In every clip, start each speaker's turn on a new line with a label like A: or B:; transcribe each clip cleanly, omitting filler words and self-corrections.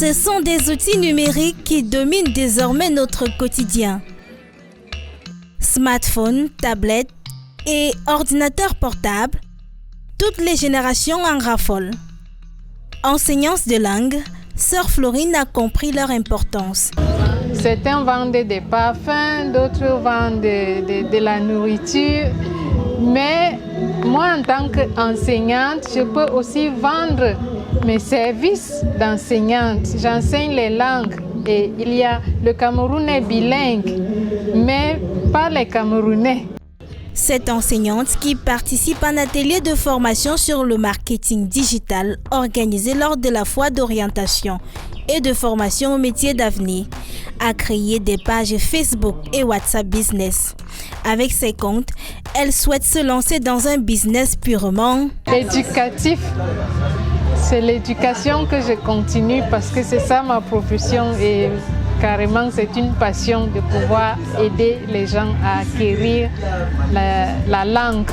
A: Ce sont des outils numériques qui dominent désormais notre quotidien. Smartphones, tablettes et ordinateurs portables, toutes les générations en raffolent. Enseignante de langue, Sœur Florine a compris leur importance.
B: Certains vendent des parfums, d'autres vendent de la nourriture. Mais moi, en tant qu'enseignante, je peux aussi vendre mes services d'enseignante. J'enseigne les langues et il y a le Cameroun est bilingue, mais pas les Camerounais.
A: Cette enseignante qui participe à un atelier de formation sur le marketing digital organisé lors de la foire d'orientation et de formation aux métiers d'avenir a créé des pages Facebook et WhatsApp Business. Avec ses comptes, elle souhaite se lancer dans un business purement
B: éducatif. C'est l'éducation que je continue parce que c'est ça ma profession et carrément c'est une passion de pouvoir aider les gens à acquérir la langue.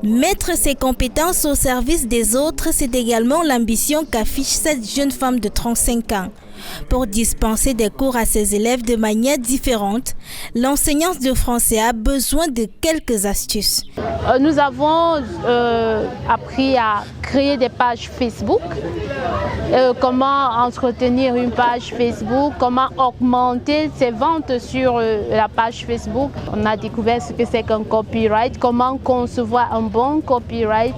A: Mettre ses compétences au service des autres, c'est également l'ambition qu'affiche cette jeune femme de 35 ans. Pour dispenser des cours à ses élèves de manière différente, l'enseignante de français a besoin de quelques astuces.
C: Nous avons appris à créer des pages Facebook, comment entretenir une page Facebook, comment augmenter ses ventes sur la page Facebook. On a découvert ce que c'est qu'un copyright, comment concevoir un bon copyright.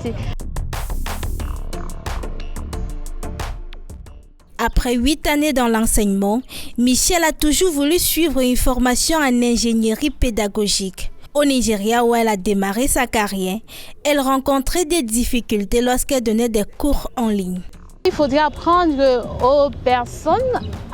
A: Après 8 années dans l'enseignement, Michelle a toujours voulu suivre une formation en ingénierie pédagogique. Au Nigeria, où elle a démarré sa carrière, elle rencontrait des difficultés lorsqu'elle donnait des cours en ligne.
C: Il faudrait apprendre aux personnes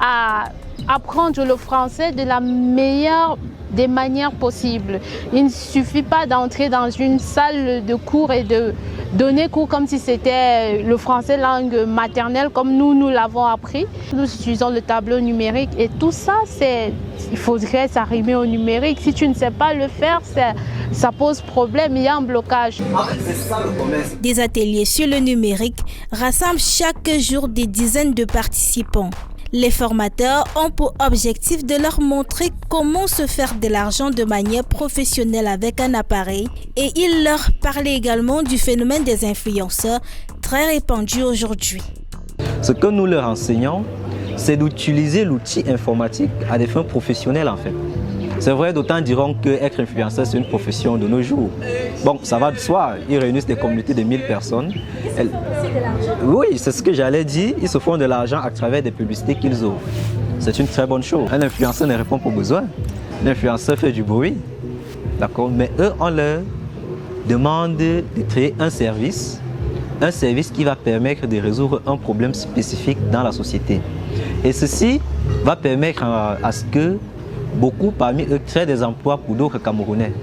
C: à apprendre le français de la meilleure des manières possibles. Il ne suffit pas d'entrer dans une salle de cours et de donner cours comme si c'était le français langue maternelle, comme nous l'avons appris. Nous utilisons le tableau numérique et tout ça, il faudrait s'arrimer au numérique. Si tu ne sais pas le faire, ça pose problème, il y a un blocage.
A: Des ateliers sur le numérique rassemblent chaque jour des dizaines de participants. Les formateurs ont pour objectif de leur montrer comment se faire de l'argent de manière professionnelle avec un appareil et ils leur parlaient également du phénomène des influenceurs très répandu aujourd'hui.
D: Ce que nous leur enseignons, c'est d'utiliser l'outil informatique à des fins professionnelles en fait. C'est vrai, d'autant diront qu'être influenceur, c'est une profession de nos jours. Bon, ça va de soi, ils réunissent des communautés de 1000 personnes. Oui, c'est ce que j'allais dire, ils se font de l'argent à travers des publicités qu'ils offrent. C'est une très bonne chose. Un influenceur ne répond pas aux besoins. L'influenceur fait du bruit, d'accord? Mais eux, on leur demande de créer un service qui va permettre de résoudre un problème spécifique dans la société. Et ceci va permettre à ce que beaucoup parmi eux créent des emplois pour d'autres Camerounais.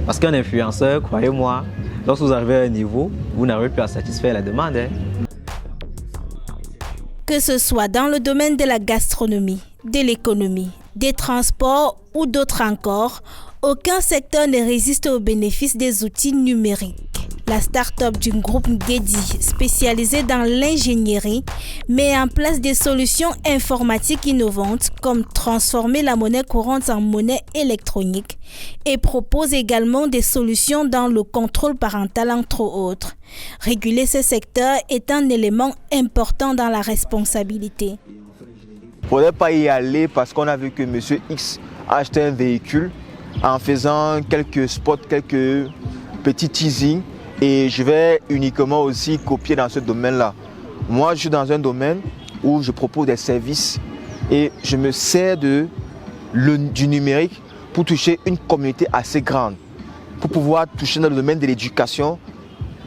D: Parce qu'un influenceur, croyez-moi, lorsque vous arrivez à un niveau, vous n'arrivez plus à satisfaire la demande.
A: Que ce soit dans le domaine de la gastronomie, de l'économie, des transports ou d'autres encore, aucun secteur ne résiste aux bénéfices des outils numériques. La start-up du groupe Ngedi, spécialisée dans l'ingénierie, met en place des solutions informatiques innovantes comme transformer la monnaie courante en monnaie électronique et propose également des solutions dans le contrôle parental entre autres. Réguler ce secteur est un élément important dans la responsabilité.
E: Il ne faudrait pas y aller parce qu'on a vu que M. X a acheté un véhicule en faisant quelques spots, quelques petits teasings. Et je vais uniquement aussi copier dans ce domaine-là. Moi, je suis dans un domaine où je propose des services et je me sers du numérique pour toucher une communauté assez grande. Pour pouvoir toucher dans le domaine de l'éducation,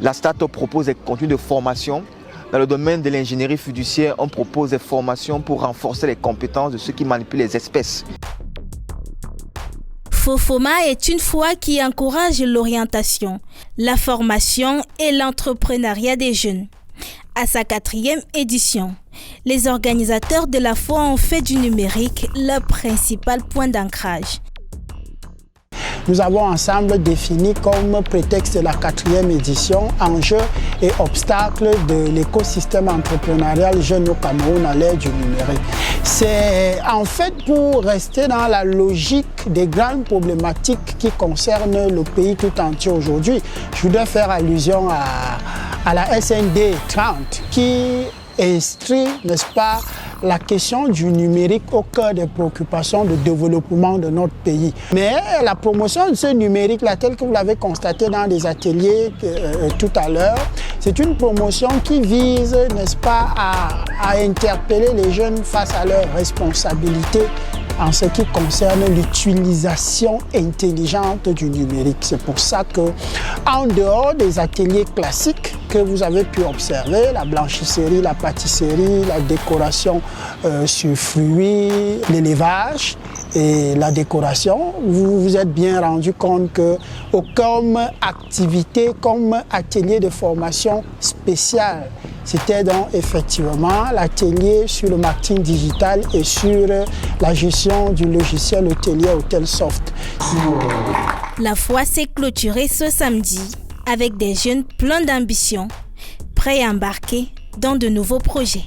E: la start-up propose des contenus de formation. Dans le domaine de l'ingénierie fiduciaire, on propose des formations pour renforcer les compétences de ceux qui manipulent les espèces.
A: Fofoma est une foi qui encourage l'orientation, la formation et l'entrepreneuriat des jeunes. À sa 4e édition, les organisateurs de la foi ont fait du numérique leur principal point d'ancrage.
F: nous avons ensemble défini comme prétexte de la 4e édition enjeux et obstacles de l'écosystème entrepreneurial jeune au Cameroun à l'ère du numérique. C'est en fait pour rester dans la logique des grandes problématiques qui concernent le pays tout entier aujourd'hui. Je voudrais faire allusion à la SND 30 qui inscrit, n'est-ce pas, la question du numérique au cœur des préoccupations de développement de notre pays. Mais la promotion de ce numérique-là, tel que vous l'avez constaté dans les ateliers tout à l'heure, c'est une promotion qui vise, n'est-ce pas, à interpeller les jeunes face à leurs responsabilités en ce qui concerne l'utilisation intelligente du numérique. C'est pour ça que, en dehors des ateliers classiques que vous avez pu observer, la blanchisserie, la pâtisserie, la décoration sur fruits, l'élevage et la décoration, vous vous êtes bien rendu compte que comme activité, comme atelier de formation spéciale, c'était donc effectivement l'atelier sur le marketing digital et sur la gestion du logiciel hôtelier Hotelsoft.
A: La fois s'est clôturée ce samedi avec des jeunes pleins d'ambition, prêts à embarquer dans de nouveaux projets.